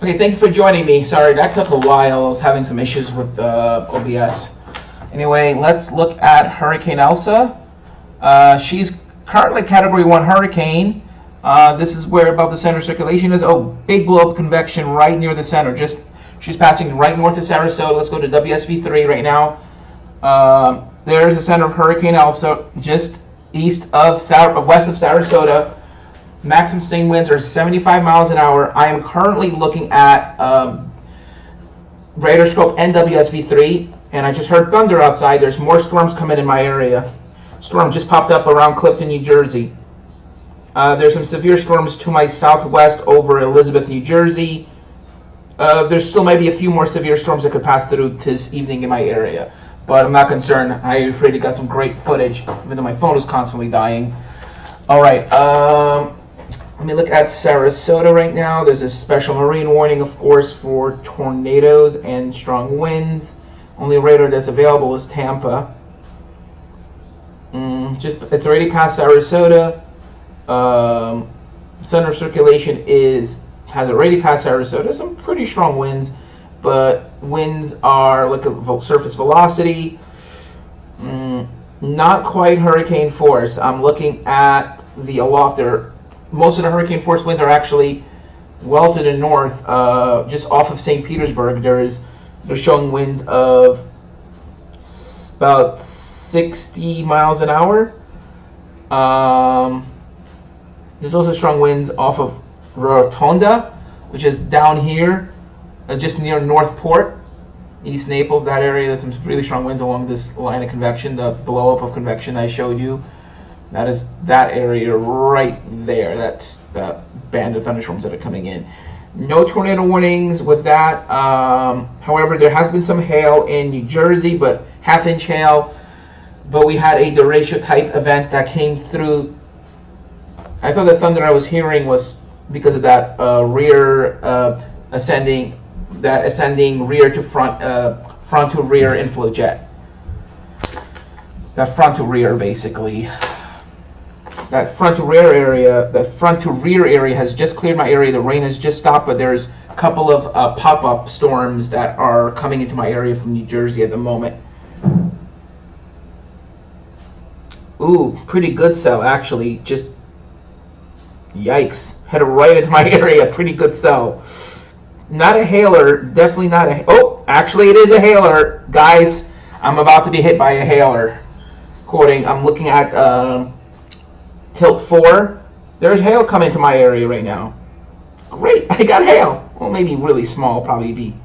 Okay, thank you for joining me. Sorry, that took a while. I was having some issues with OBS. Anyway, let's look at Hurricane Elsa. She's currently Category 1 hurricane. This is where about the center circulation is. Oh, big blow-up convection right near the center. She's passing right north of Sarasota. Let's go to WSV3 right now. There's the center of Hurricane Elsa, just west of Sarasota. Maximum sustained winds are 75 miles an hour. I am currently looking at radar scope NWSV3, and I just heard thunder outside. There's more storms coming in my area. Storm just popped up around Clifton, New Jersey. There's some severe storms to my southwest over Elizabeth, New Jersey. There's still maybe a few more severe storms that could pass through this evening in my area, but I'm not concerned. I already got some great footage, even though my phone is constantly dying. All right, let me look at Sarasota right now. There's a special marine warning, of course, for tornadoes and strong winds. Only radar that's available is Tampa. It's already past Sarasota. Center circulation has already passed Sarasota. Some pretty strong winds, but winds are like a surface velocity. Not quite hurricane force. I'm looking at the aloft there. Most of the hurricane force winds are actually well to the north, just off of St. Petersburg. They're showing winds of about 60 miles an hour. There's also strong winds off of Rotonda, which is down here, just near Northport, East Naples, that area. There's some really strong winds along this line of convection, the blow-up of convection I showed you. That is that area right there. That's the band of thunderstorms that are coming in. No tornado warnings with that. However, there has been some hail in New Jersey, but half-inch hail. But we had a derecho type event that came through. I thought the thunder I was hearing was because of that ascending rear to front to rear inflow jet. That front to rear, basically. That front to rear area has just cleared my area. The rain has just stopped, but there's a couple of pop-up storms that are coming into my area from New Jersey at the moment. Ooh, pretty good cell, actually. Just yikes. Headed right into my area. Pretty good cell. Not a hailer. Definitely not a... Oh, actually it is a hailer. Guys, I'm about to be hit by a hailer. I'm looking at tilt 4. There's hail coming to my area right now. Great, I got hail. Well, maybe really small. Probably be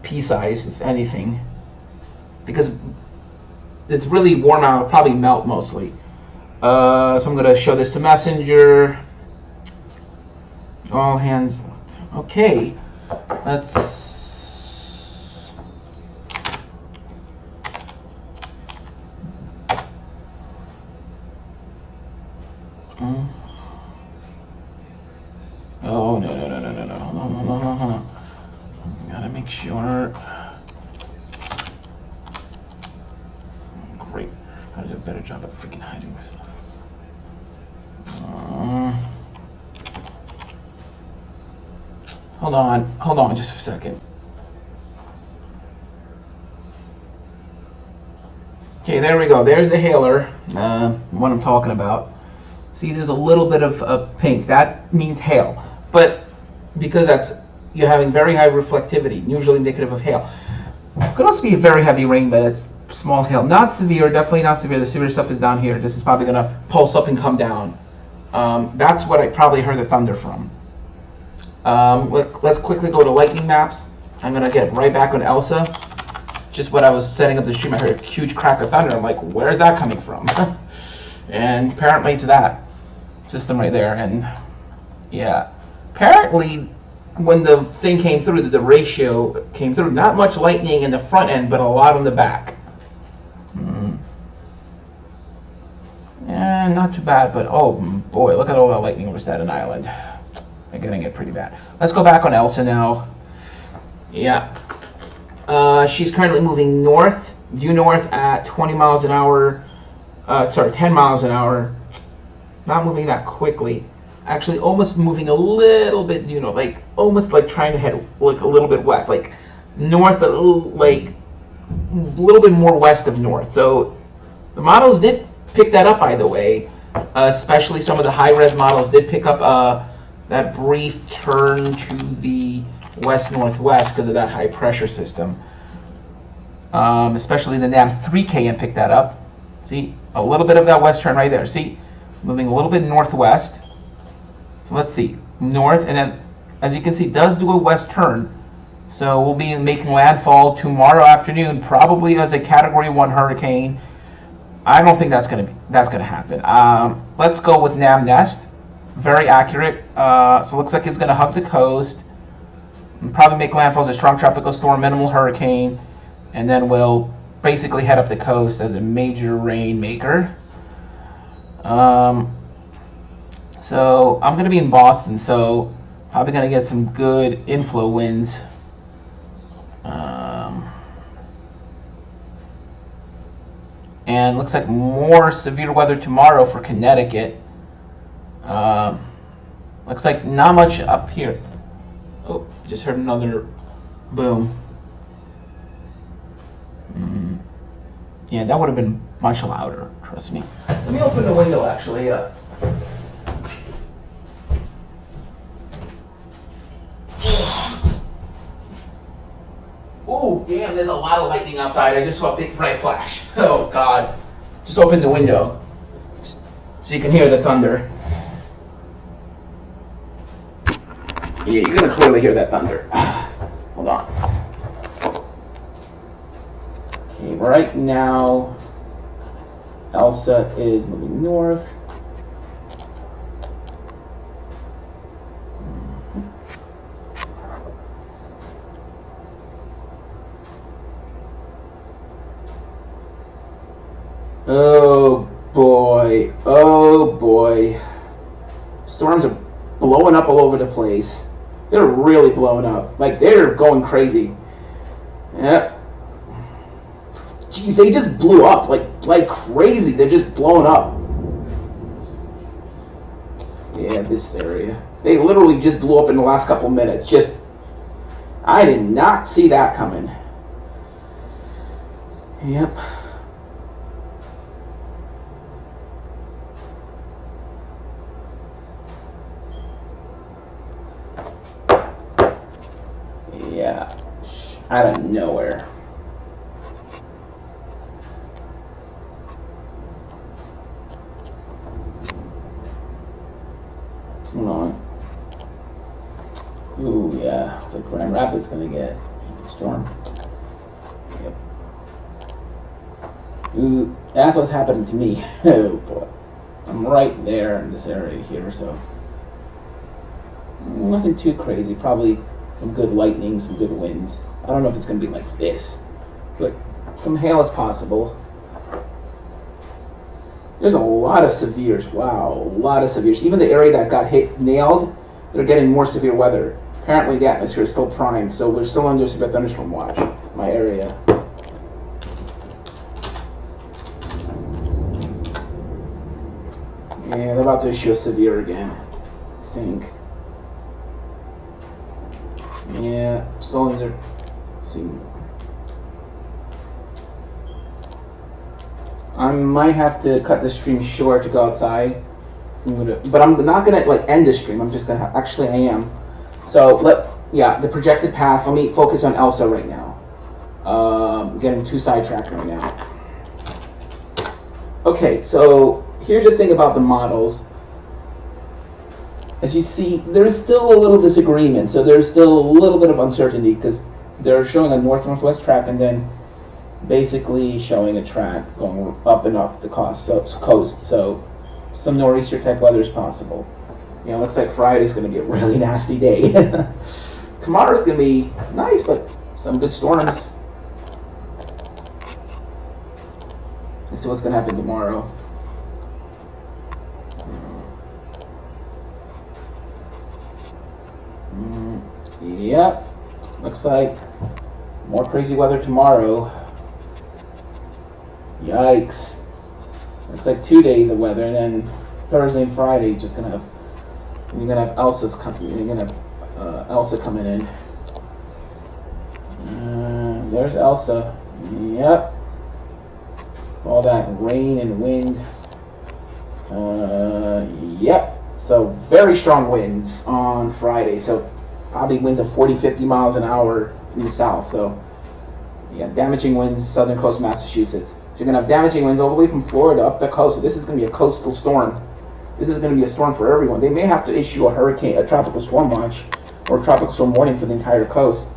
pea-size, if anything. Because it's really warm out. It'll probably melt mostly. So I'm going to show this to Messenger. All hands. Okay. Let's... Oh, no. Gotta make sure. Great. Gotta do a better job at freaking hiding stuff. Hold on just a second. Okay, there we go. There's the hailer, what I'm talking about. See, there's a little bit of pink. That means hail. But because you're having very high reflectivity, usually indicative of hail. Could also be a very heavy rain, but it's small hail. Not severe, definitely not severe. The severe stuff is down here. This is probably going to pulse up and come down. That's what I probably heard the thunder from. Let's quickly go to lightning maps. I'm going to get right back on Elsa. Just when I was setting up the stream, I heard a huge crack of thunder. I'm like, where's that coming from? And apparently it's that system right there. And yeah, apparently when the thing came through, the ratio came through. Not much lightning in the front end, but a lot on the back. Yeah, not too bad, but oh boy, look at all that lightning over Staten Island. They're getting it pretty bad. Let's go back on Elsa now. Yeah. She's currently moving north, due north at 20 miles an hour. 10 miles an hour. Not moving that quickly. actually almost moving a little bit, you know, like almost like trying to head like a little bit west, like north, but like a little bit more west of north. So the models did pick that up, by the way. Especially some of the high-res models did pick up that brief turn to the west-northwest because of that high-pressure system. Especially the NAM 3KM picked that up. See, a little bit of that west turn right there. See, moving a little bit northwest. So let's see, north, and then as you can see, does do a west turn. So we'll be making landfall tomorrow afternoon, probably as a Category 1 hurricane. I don't think that's gonna happen. Let's go with NAM Nest. Very accurate. So it looks like it's gonna hug the coast and probably make landfall as a strong tropical storm, minimal hurricane, and then we'll basically head up the coast as a major rain maker. So I'm gonna be in Boston, so probably gonna get some good inflow winds. And looks like more severe weather tomorrow for Connecticut. Looks like not much up here. Oh, just heard another boom. Yeah, that would have been much louder, trust me. Let me open the window actually. Oh, damn, there's a lot of lightning outside. I just saw a big bright flash. Oh, God. Just open the window so you can hear the thunder. Yeah, you're going to clearly hear that thunder. Hold on. Okay, right now, Elsa is moving north. Oh boy, oh boy. Storms are blowing up all over the place. They're really blowing up. Like, they're going crazy. Yeah. Gee, they just blew up like crazy. They're just blowing up. Yeah, this area. They literally just blew up in the last couple minutes. Just, I did not see that coming. Yep. Yeah, out of nowhere. What's going on? Ooh, yeah, it's like Grand Rapids gonna get a storm. Yep. Ooh, that's what's happening to me. Oh boy, I'm right there in this area here, so nothing too crazy. Probably some good lightning, some good winds. I don't know if it's going to be like this, but some hail is possible. There's a lot of severes. Wow, a lot of severes. Even the area that got hit, nailed, they're getting more severe weather. Apparently the atmosphere is still primed, so we're still under severe thunderstorm watch, my area. Yeah, they're about to issue a severe again, I think. Yeah, still under. See, I might have to cut the stream short to go outside. But I'm not gonna like end the stream. I'm just gonna actually I am. So the projected path. Let me focus on Elsa right now. Getting too sidetracked right now. Okay, so here's the thing about the models. As you see, there's still a little disagreement, so there's still a little bit of uncertainty because they're showing a north-northwest track and then basically showing a track going up and up the coast. So some nor'easter type weather is possible. You know, looks like Friday's going to be a really nasty day. Tomorrow's going to be nice, but some good storms. Let's see what's going to happen tomorrow. Yep, looks like more crazy weather tomorrow. Yikes. Looks like 2 days of weather, and then Thursday and Friday just gonna have You're gonna have Elsa's coming. You're gonna have Elsa coming in. There's Elsa. Yep. All that rain and wind. Yep. So very strong winds on Friday. So probably winds of 40, 50 miles an hour in the south. So yeah, damaging winds, southern coast of Massachusetts. So you're gonna have damaging winds all the way from Florida up the coast. So this is gonna be a coastal storm. This is gonna be a storm for everyone. They may have to issue a tropical storm watch or a tropical storm warning for the entire coast.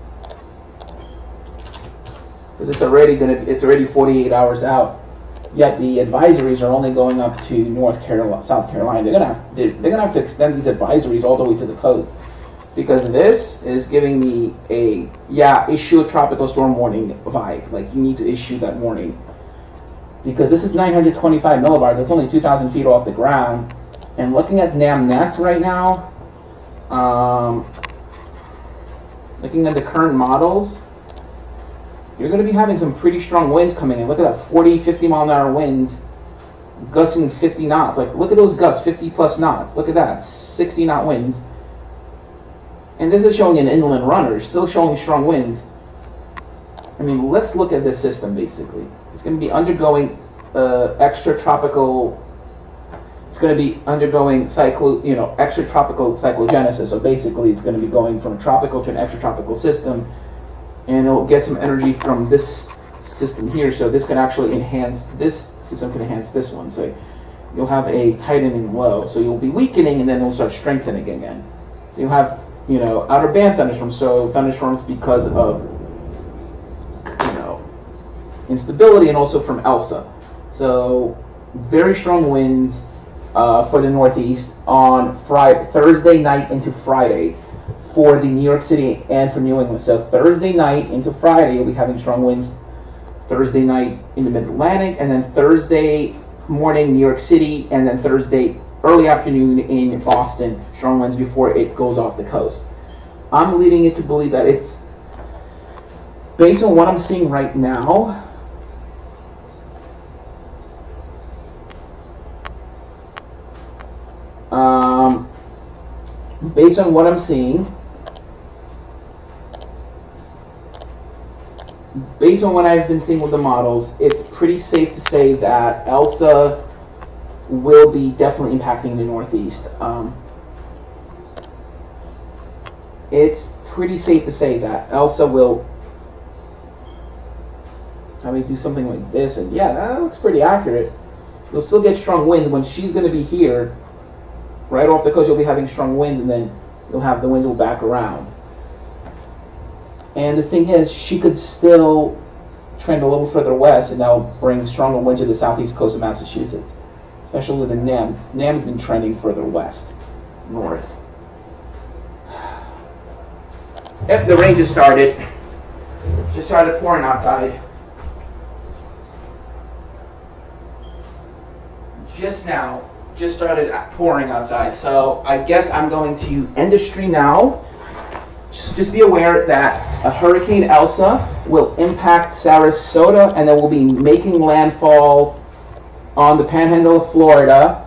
Because it's already 48 hours out. Yet the advisories are only going up to South Carolina. They're gonna have to extend these advisories all the way to the coast, because this is giving me issue a tropical storm warning vibe. Like, you need to issue that warning, because this is 925 millibars. That's only 2,000 feet off the ground. And looking at Nam Nest right now, looking at the current models, you're going to be having some pretty strong winds coming in. Look at that, 40, 50 mile an hour winds, gusting 50 knots. Like, look at those gusts, 50 plus knots. Look at that, 60 knot winds. And this is showing an inland runner, still showing strong winds. I mean, let's look at this system basically. It's going to be undergoing extratropical. It's going to be undergoing extratropical cyclogenesis. So basically, it's going to be going from a tropical to an extratropical system, and it'll get some energy from this system here. So this can actually enhance this system, can enhance this one. So you'll have a tightening low. So you'll be weakening, and then it'll start strengthening again. So you'll have outer band thunderstorms. So thunderstorms because of instability, and also from Elsa. So very strong winds for the Northeast on Thursday night into Friday for the New York City and for New England. So Thursday night into Friday, you'll be having strong winds. Thursday night in the Mid-Atlantic, and then Thursday morning New York City, and then Thursday early afternoon in Boston, strong winds before it goes off the coast. I'm leading it to believe that it's, based on what I'm seeing right now, based on what I'm seeing, based on what I've been seeing with the models, it's pretty safe to say that Elsa will be definitely impacting the Northeast. It's pretty safe to say that Elsa will do something like this, and yeah, that looks pretty accurate. You'll still get strong winds when she's going to be here. Right off the coast, you'll be having strong winds, and then you'll have the winds will back around. And the thing is, she could still trend a little further west, and that'll bring stronger winds to the southeast coast of Massachusetts, especially with the NAM. NAM's been trending further west, north. Yep, the rain just started. Just started pouring outside. Just now. Just started pouring outside. So I guess I'm going to end the stream now. Just be aware that a Hurricane Elsa will impact Sarasota, and then will be making landfall on the panhandle of Florida.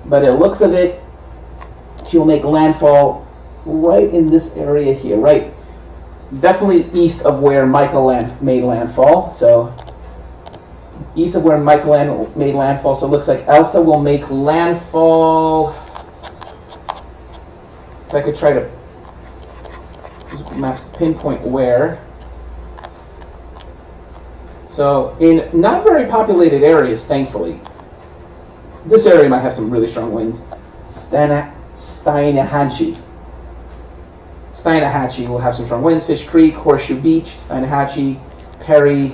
But it looks of it, she'll make landfall right in this area here, right? Definitely east of where Michael made landfall. So east of where Michael made landfall. So it looks like Elsa will make landfall. If I could try to maps pinpoint where. So in not very populated areas, thankfully. This area might have some really strong winds. Steinahachie will have some strong winds. Fish Creek, Horseshoe Beach, Steinahachie, Perry.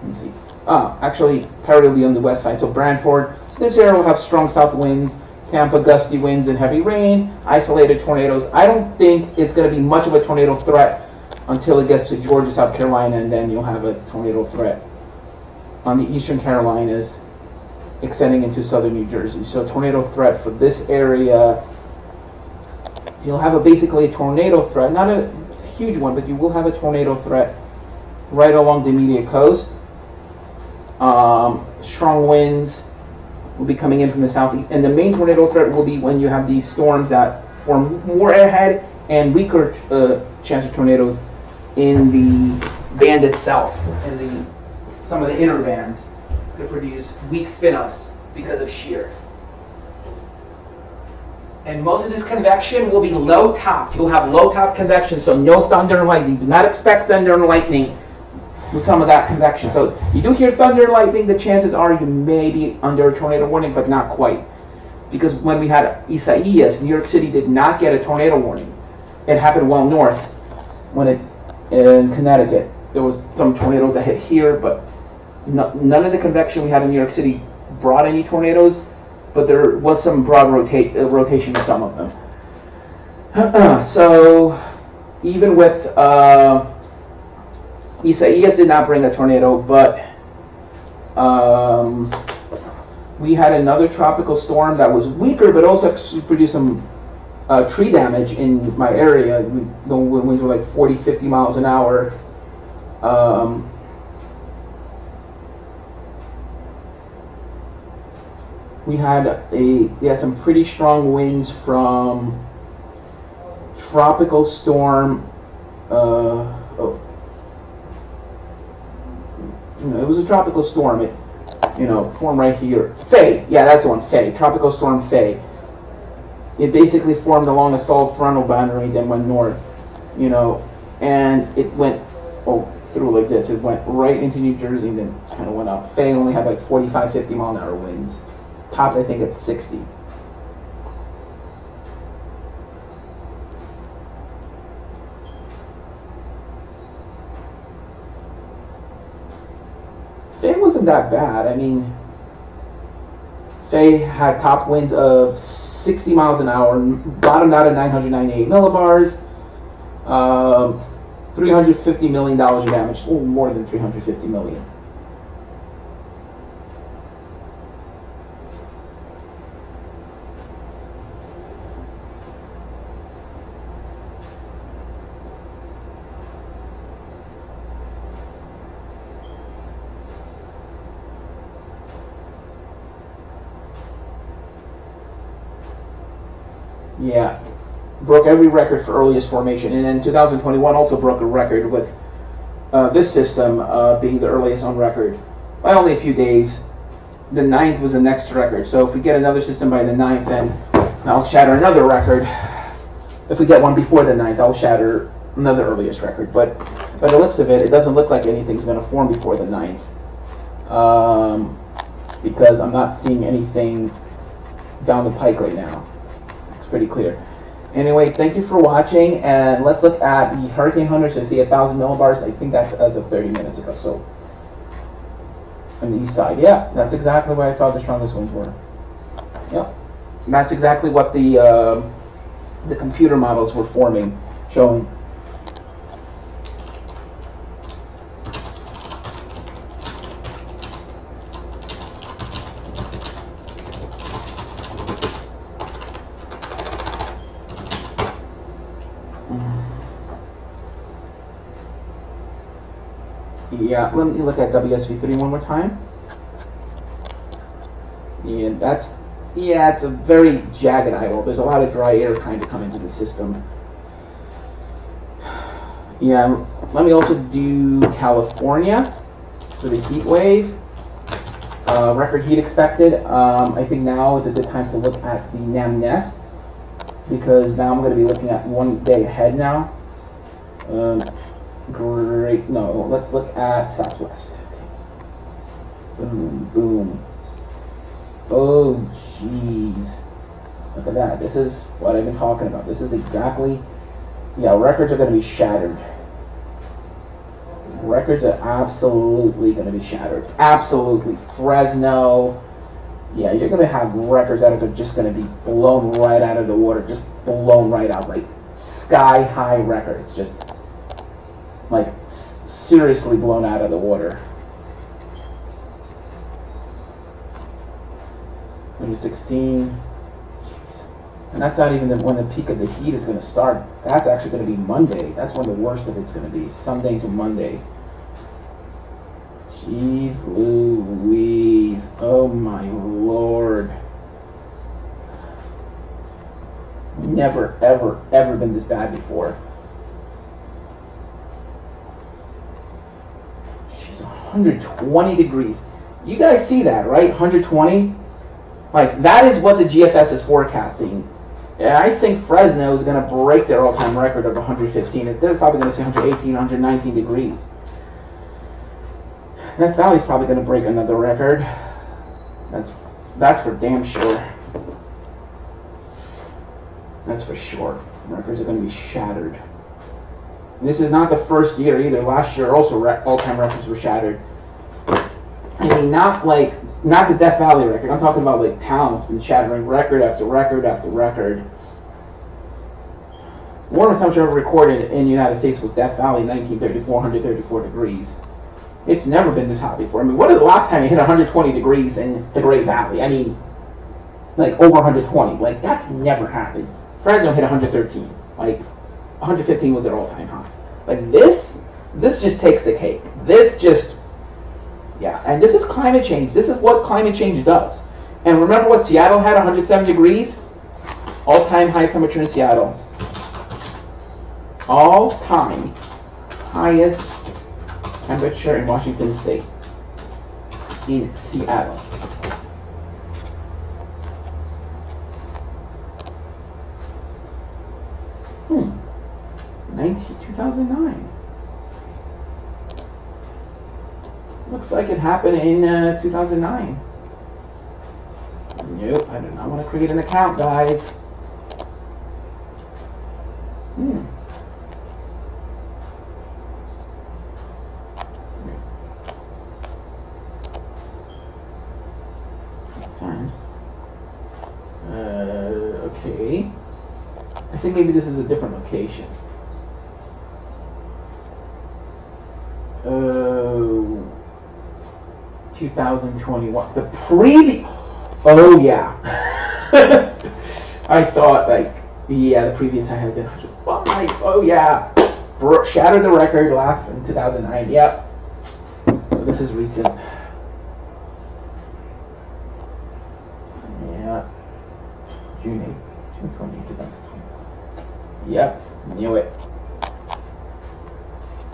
Let's see. Actually, Perry will be on the west side. So Branford. This area will have strong south winds. Tampa, gusty winds and heavy rain. Isolated tornadoes. I don't think it's going to be much of a tornado threat until it gets to Georgia, South Carolina, and then you'll have a tornado threat on the eastern Carolinas, extending into southern New Jersey. So tornado threat for this area. You'll have basically a tornado threat, not a huge one, but you will have a tornado threat right along the immediate coast. Strong winds will be coming in from the southeast. And the main tornado threat will be when you have these storms that form more airhead and weaker chance of tornadoes in the band itself. And some of the inner bands could produce weak spin-ups because of shear. And most of this convection will be low-topped. You'll have low-top convection, so no thunder and lightning. Do not expect thunder and lightning with some of that convection. So you do hear thunder and lightning, the chances are you may be under a tornado warning, but not quite. Because when we had Isaias, New York City did not get a tornado warning. It happened well north in Connecticut. There was some tornadoes that hit here, but none of the convection we had in New York City brought any tornadoes, but there was some broad rotation in some of them. So even with Isaias did not bring a tornado, but we had another tropical storm that was weaker, but also produced some tree damage in my area. The winds were like 40, 50 miles an hour. We had some pretty strong winds from tropical storm. It was a tropical storm. It, formed right here. Faye, yeah, that's the one. Faye, tropical storm Faye. It basically formed along a stalled frontal boundary, then went north, and it went through like this. It went right into New Jersey, and then kind of went up. Faye only had like 45, 50 mile an hour winds. Topped, I think, at 60. Faye wasn't that bad. I mean, Faye had top winds of 60 miles an hour, bottomed out at 998 millibars, $350 million in damage, a little more than $350 million. Yeah, broke every record for earliest formation, and then 2021 also broke a record with this system being the earliest on record by only a few days. The 9th was the next record, so if we get another system by the 9th, then I'll shatter another record. If we get one before the 9th, I'll shatter another earliest record. But by the looks of it, it doesn't look like anything's going to form before the 9th, because I'm not seeing anything down the pike right now. Pretty clear. Anyway, thank you for watching, and let's look at the Hurricane Hunter. So I see 1,000 millibars. I think that's as of 30 minutes ago. So on the east side, yeah, that's exactly where I thought the strongest winds were. Yep, and that's exactly what the computer models were showing. Yeah, let me look at WSV3 one more time. Yeah, it's a very jagged eyeball. There's a lot of dry air trying to come into the system. Yeah, let me also do California for the heat wave. Record heat expected. I think now is a good time to look at the NAM-NES, because now I'm going to be looking at 1 day ahead now. Great. No, let's look at Southwest. Boom, boom. Oh, jeez. Look at that. This is what I've been talking about. This is exactly... Yeah, records are going to be shattered. Records are absolutely going to be shattered. Absolutely. Fresno. Yeah, you're going to have records that are just going to be blown right out of the water. Just blown right out. Like sky-high records. Just... like seriously blown out of the water. 2016. Jeez. And that's not even when the peak of the heat is going to start. That's actually going to be Monday. That's when the worst of it's going to be. Sunday to Monday. Jeez Louise. Oh my lord. Never, ever, ever been this bad before. She's 120 degrees. You guys see that, right? 120? Like, that is what the GFS is forecasting. And I think Fresno is going to break their all-time record of 115. They're probably going to say 118, 119 degrees. Death Valley's probably going to break another record. That's for damn sure. That's for sure. Records are going to be shattered. And this is not the first year either. Last year also all-time records were shattered. I mean, not the Death Valley record. I'm talking about like towns been shattering record after record after record. Warmest temperature ever recorded in the United States was Death Valley, 1934, 134 degrees. It's never been this hot before. I mean, what is the last time you hit 120 degrees in the Great Valley? I mean, like over 120. Like, that's never happened. Fresno hit 113. Like, 115 was their all-time high. Like, this just takes the cake. This just, yeah. And this is climate change. This is what climate change does. And remember what Seattle had, 107 degrees? All-time high temperature in Seattle. All-time highest temperature in Washington State. In Seattle. Hmm. 2009. Looks like it happened in 2009. Nope, I do not want to create an account, guys. Times. Okay. I think maybe this is a different location. 2021. The previous. Oh yeah. I thought like, yeah, the previous I had been 105. Oh yeah. Shattered the record last in 2009. Yep. So this is recent. Yeah. June 8th. June 20th, 2020. Yep. Knew it.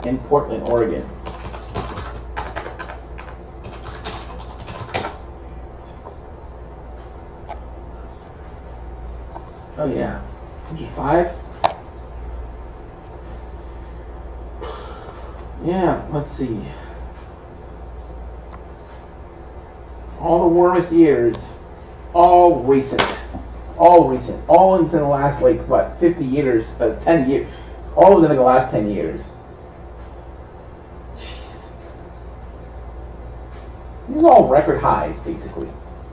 In Portland, Oregon. Oh yeah, 105. Yeah, let's see. All the warmest years, all recent, all within the last like what 50 years, 10 years, all within the last 10 years. Jeez, these are all record highs basically.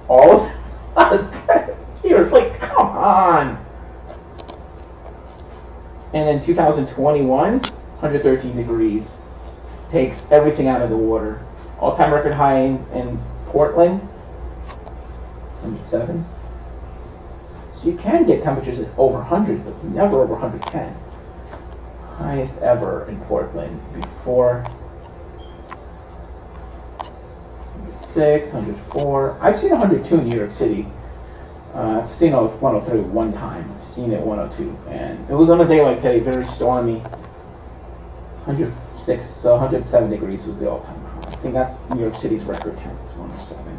All of them. Years, like, come on. And then 2021, 113 degrees. Takes everything out of the water. All-time record high in Portland, 107. So you can get temperatures at over 100, but never over 110. Highest ever in Portland before 106, 104. I've seen 102 in New York City. I've seen it 103 one time. I've seen it 102, and it was on a day like today, very stormy. 106, so 107 degrees was the all-time high. I think that's New York City's record temp. It's 107.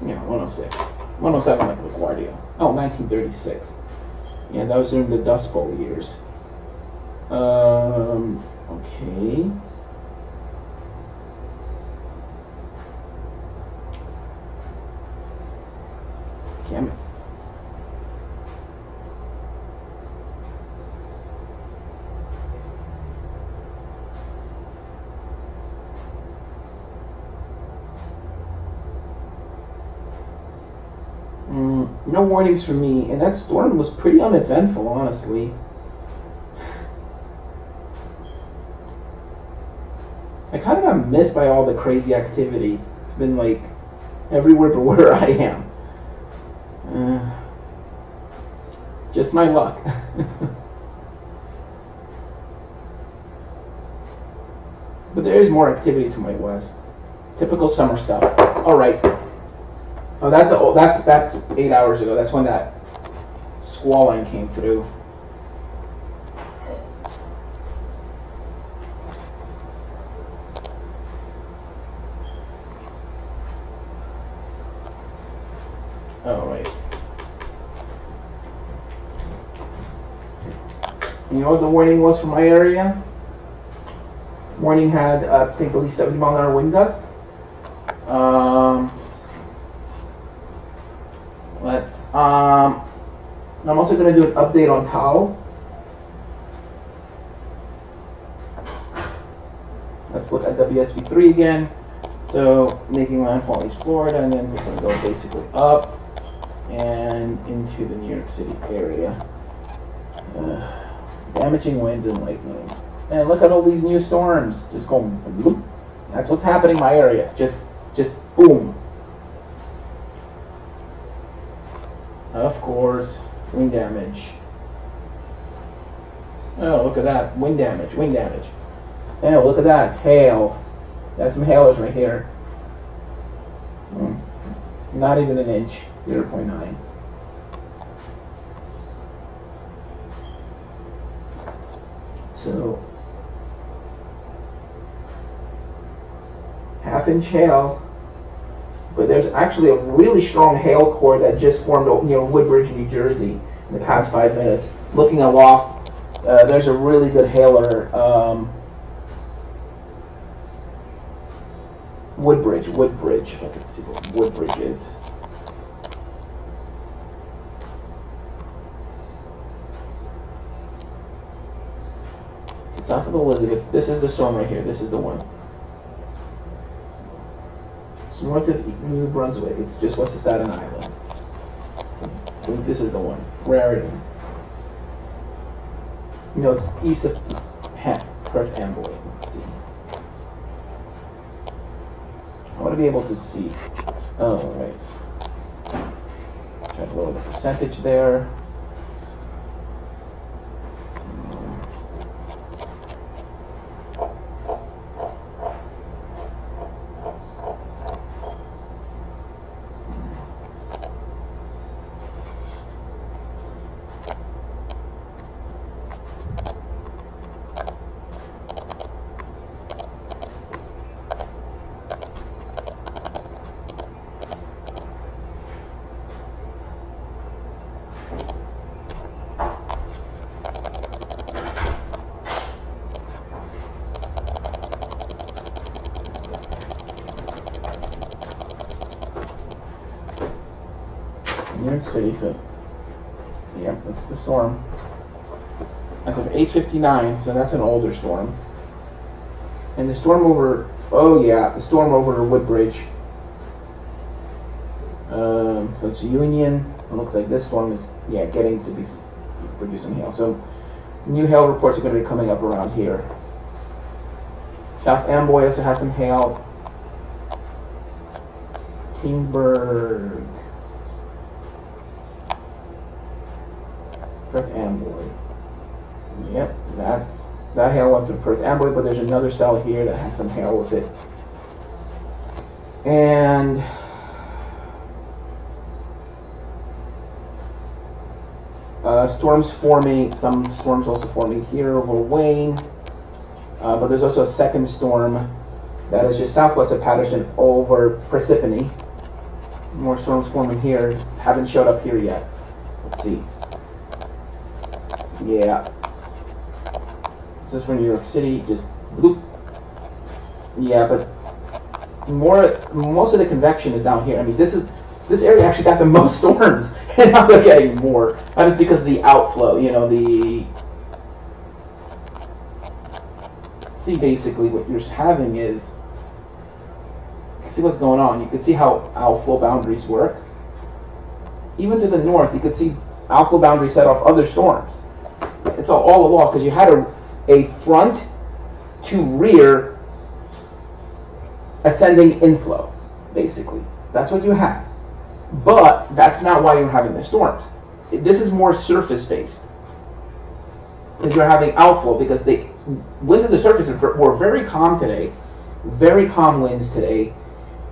Yeah, 106. 107 like LaGuardia. Oh, 1936. Yeah, that was during the Dust Bowl years. Okay. Damn it. No warnings for me, and that storm was pretty uneventful, honestly. I kind of got missed by all the crazy activity. It's been like everywhere but where I am. Just my luck. But there is more activity to my west. Typical summer stuff. All right. Oh, that's 8 hours ago. That's when that squall line came through. All right. You know what the warning was for my area? Warning had, I think, at least 70 mile an hour wind gusts. I'm also going to do an update on Tau. Let's look at WSV3 again. So, making landfall in East Florida, and then we're going to go basically up and into the New York City area. Damaging winds and lightning. And look at all these new storms just going bloop. That's what's happening in my area. Just boom. Of course, wind damage. Oh, look at that. Wind damage. Oh, look at that. Hail. That's some hailers right here. Not even an inch. 0.9. So, half-inch hail, but there's actually a really strong hail core that just formed near Woodbridge, New Jersey in the past 5 minutes. Looking aloft, there's a really good hailer, Woodbridge, if I can see what Woodbridge is. South of Elizabeth, this is the storm right here, this is the one. It's north of New Brunswick, it's just west of Staten Island. I think this is the one, Raritan. You know, it's east of Perth Amboy, let's see. I want to be able to see. Oh, right. Try to lower the percentage there. New York City, so yeah, that's the storm. As of 8:59, so that's an older storm. And the storm over, the storm over Woodbridge. So it's Union. It looks like this storm is getting to be producing hail. So new hail reports are going to be coming up around here. South Amboy also has some hail. Kingsburg. Perth Amboy. Yep, that hail went through Perth Amboy, but there's another cell here that has some hail with it. And storms forming, some storms also forming here over Wayne. But there's also a second storm that is just southwest of Patterson over Parsippany. More storms forming here, haven't showed up here yet. Let's see. Yeah. This is for New York City, just bloop. Yeah, but most of the convection is down here. I mean, this area actually got the most storms, and now they're getting more. That is because of the outflow, see, basically what you're having is, you can see what's going on. You can see how outflow boundaries work. Even to the north, you could see outflow boundaries set off other storms. It's all along, because you had a front to rear ascending inflow, basically. That's what you had. But that's not why you're having the storms. This is more surface-based. Because you're having outflow, because the winds of the surface were very calm today. Very calm winds today.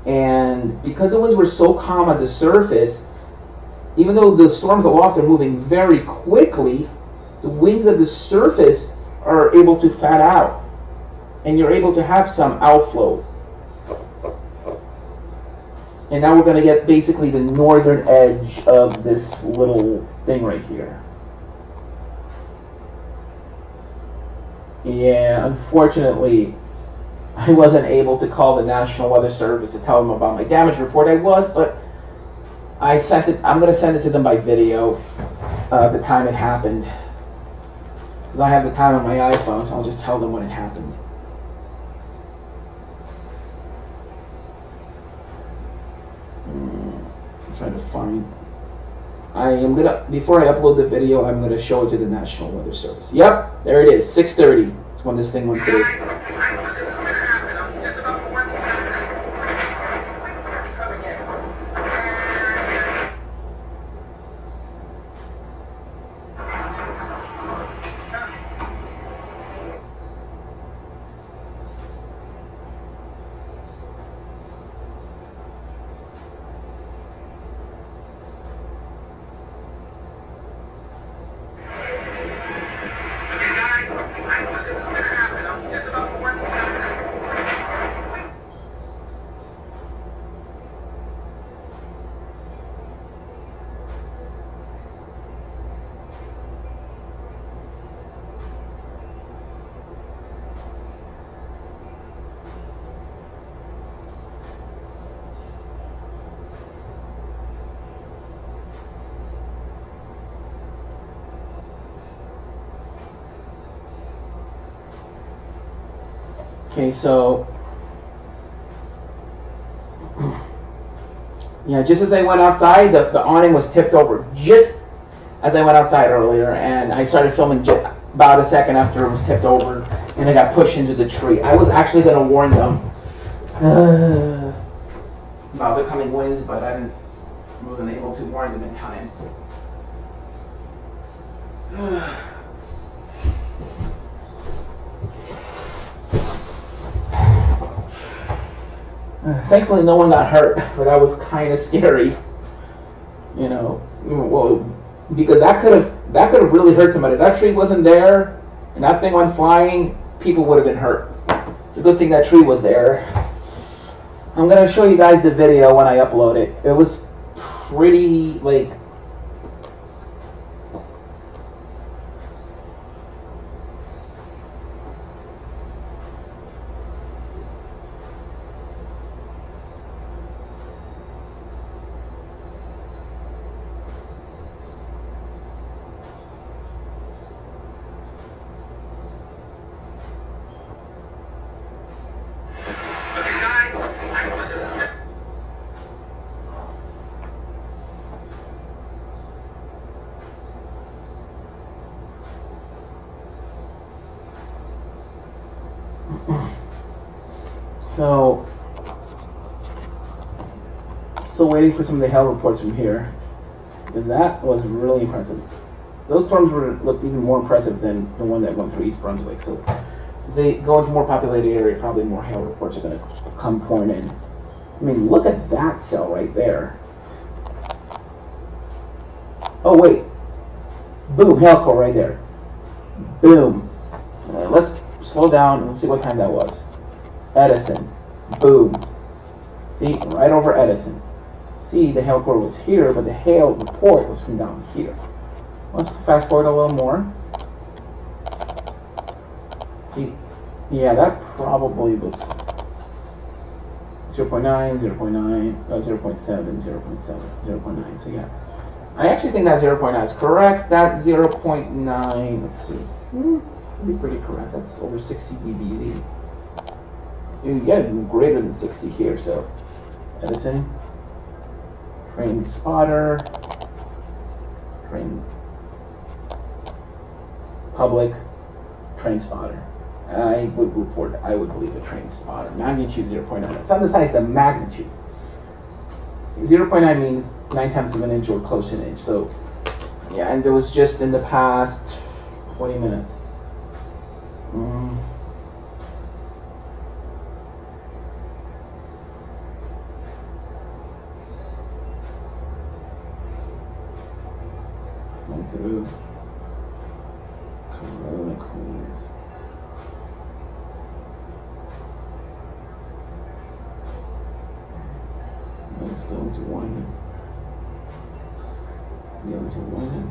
And because the winds were so calm on the surface, even though the storms aloft are moving very quickly, the winds of the surface are able to fat out. And you're able to have some outflow. And now we're going to get basically the northern edge of this little thing right here. Yeah, unfortunately, I wasn't able to call the National Weather Service to tell them about my damage report. I was, but I sent it. I'm going to send it to them by video, the time it happened. Because I have the time on my iPhone, so I'll just tell them when it happened. I'm trying to find. I am gonna, before I upload the video, I'm gonna show it to the National Weather Service. Yep, there it is, 6:30. It's when this thing went through. Okay, so yeah, just as I went outside, the awning was tipped over just as I went outside earlier, and I started filming about a second after it was tipped over, and I got pushed into the tree. I was actually going to warn them about the coming winds, but I wasn't able to warn them in time. Thankfully, no one got hurt, but that was kind of scary. You know, well, because that could have really hurt somebody. If that tree wasn't there, and that thing went flying, people would have been hurt. It's a good thing that tree was there. I'm gonna show you guys the video when I upload it. It was pretty like. So, still waiting for some of the hail reports from here, because that was really impressive. Those storms looked even more impressive than the one that went through East Brunswick. So, as they go into more populated area, probably more hail reports are going to come pouring in. I mean, look at that cell right there. Oh wait, boom, hail core right there. Boom. Let's slow down and let's see what time that was. Edison. Boom. See, right over Edison. See, the hail core was here, but the hail report was from down here. Let's fast forward a little more. See, yeah, that probably was 0.9, 0.9, 0.7, 0.7, 0.9. So yeah, I actually think that 0.9 is correct. That 0.9, let's see, would be pretty correct. That's over 60 dBz. You get greater than 60 here, so Edison, train spotter, train public, train spotter. I would believe a train spotter. Magnitude 0.9. It's not the size, the magnitude. 0.9 means 9/10 of an inch or close to an inch. So, yeah, and it was just in the past 20 minutes. Went through Corona, Queens. Let's go to one. Go to one.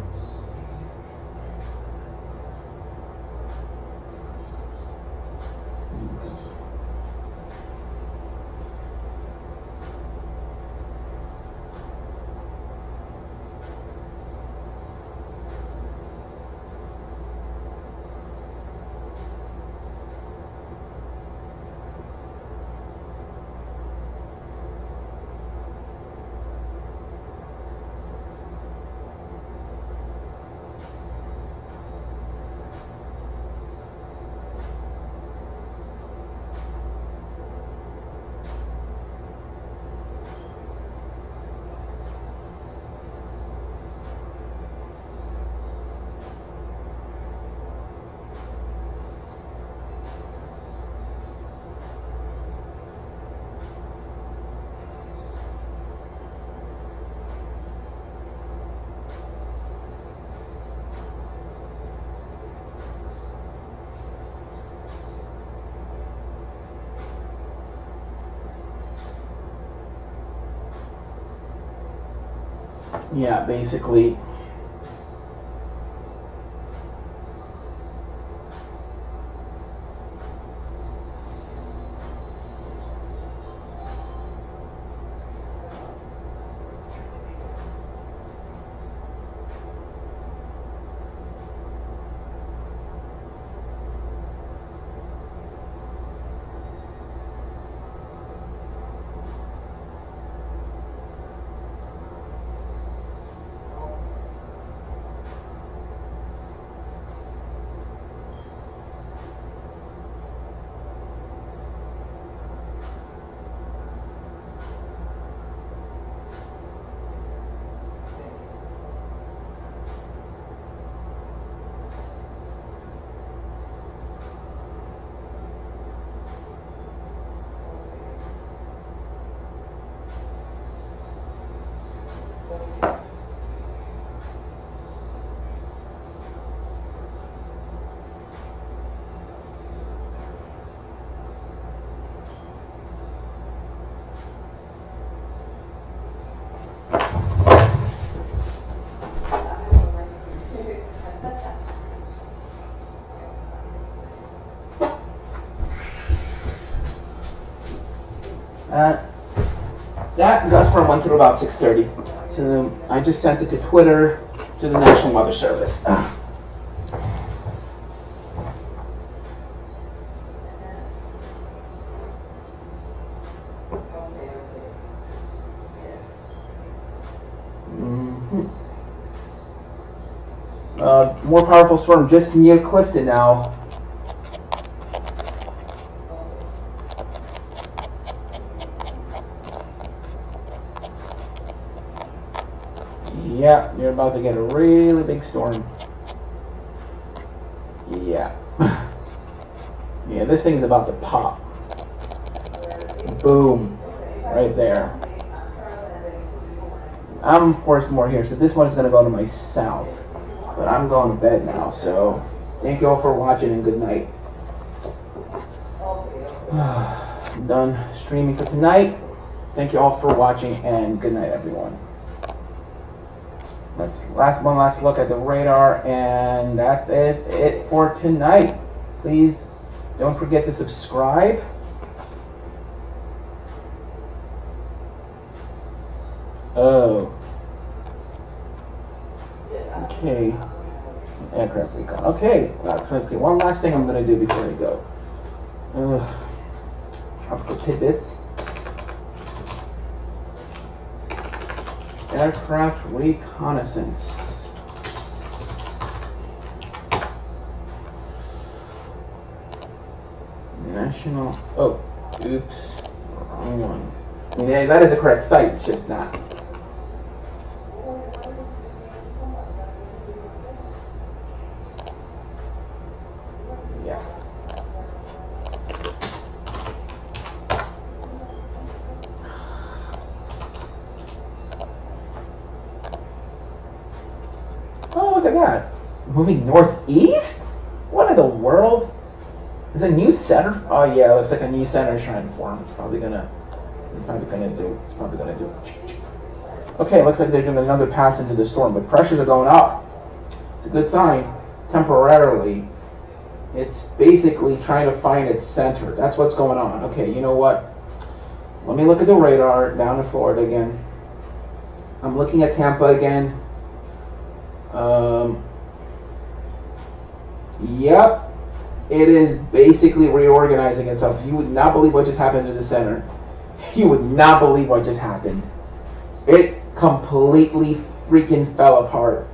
Yeah, basically. That gust storm went through about 6:30. So I just sent it to Twitter to the National Weather Service. More powerful storm just near Clifton now. Yeah, you're about to get a really big storm. Yeah. Yeah, this thing's about to pop. Boom. Right there. I'm of course more here, so this one's going to go to my south. But I'm going to bed now, so thank you all for watching and good night. I'm done streaming for tonight. Thank you all for watching and good night, everyone. Let's one last look at the radar, and that is it for tonight. Please don't forget to subscribe. Oh. Okay. Aircraft recon. Okay. Okay. One last thing I'm gonna do before I go. Tropical tidbits. Aircraft reconnaissance. National. Oh, oops. Wrong one. I mean, that is a correct site, it's just not. Yeah. Oh, look at that. Moving northeast? What in the world? Is a new center? Oh yeah, it looks like a new center trying to form. It's probably gonna do. Okay, looks like they're doing another pass into the storm, but pressures are going up. It's a good sign. Temporarily. It's basically trying to find its center. That's what's going on. Okay, you know what? Let me look at the radar down in Florida again. I'm looking at Tampa again. Yep. It is basically reorganizing itself. You would not believe what just happened to the center. You would not believe what just happened. It completely freaking fell apart.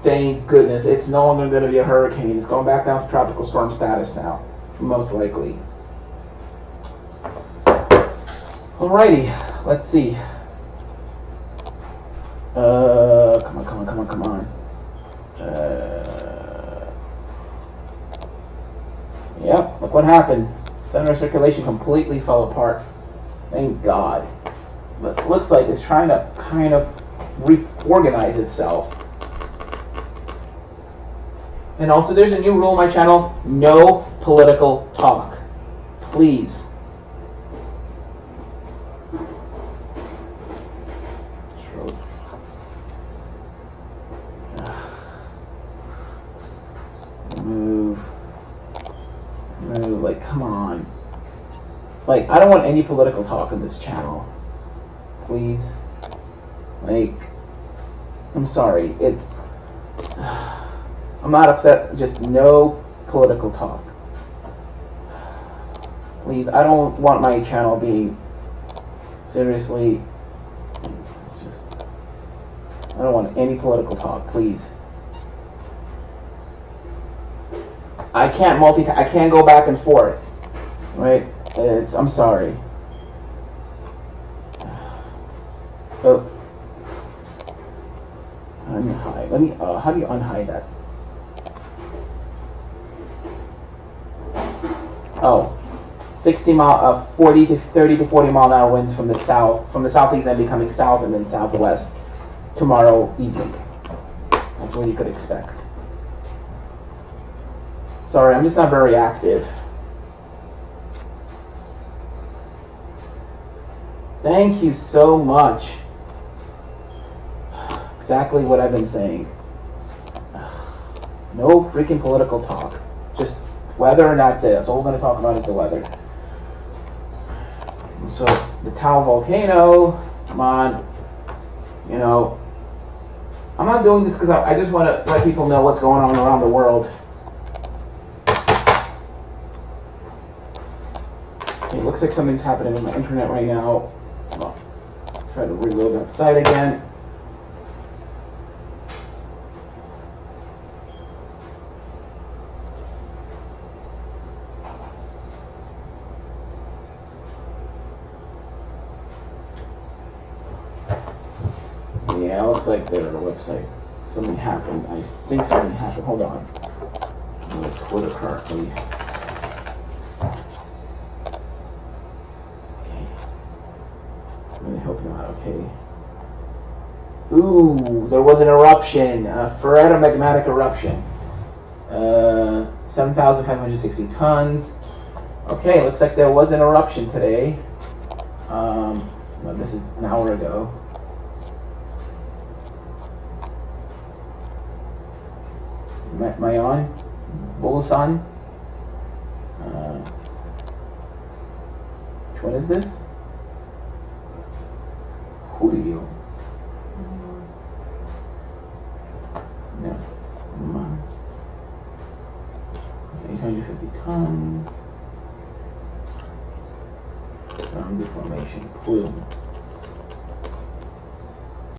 Thank goodness. It's no longer going to be a hurricane. It's going back down to tropical storm status now. Most likely. Alrighty. Let's see. Come on. Yep, look what happened. Center of circulation completely fell apart. Thank God. But it looks like it's trying to kind of reorganize itself. And also there's a new rule on my channel. No political talk. Please. Move, like, come on. Like, I don't want any political talk on this channel. Please. Like, I'm sorry. It's... I'm not upset. Just no political talk. Please, I don't want my channel being... Seriously... It's just... I don't want any political talk, please. I can't I can't go back and forth, right? I'm sorry. Oh, unhide. Let me. How do you unhide that? Oh, 40 to 30 to 40 mile an hour winds from the southeast and becoming south and then southwest tomorrow evening. That's what you could expect. Sorry, I'm just not very active. Thank you so much. Exactly what I've been saying. No freaking political talk. Just weather and that's it. That's all we're going to talk about is the weather. So, the Taal volcano, come on. You know, I'm not doing this because I just want to let people know what's going on around the world. It looks like something's happening with my internet right now. Well, try to reload that site again. Yeah, it looks like they're on the website. Something happened. I think something happened. Hold on. I'm going to Twitter correctly. Let me help you out, okay? Ooh, there was an eruption, a ferrodomagmatic eruption. 7,560 tons. Okay, looks like there was an eruption today. No, this is an hour ago. Am I on? Bolusan? Which one is this? Who do you? No. 850 tons. Ground deformation plume.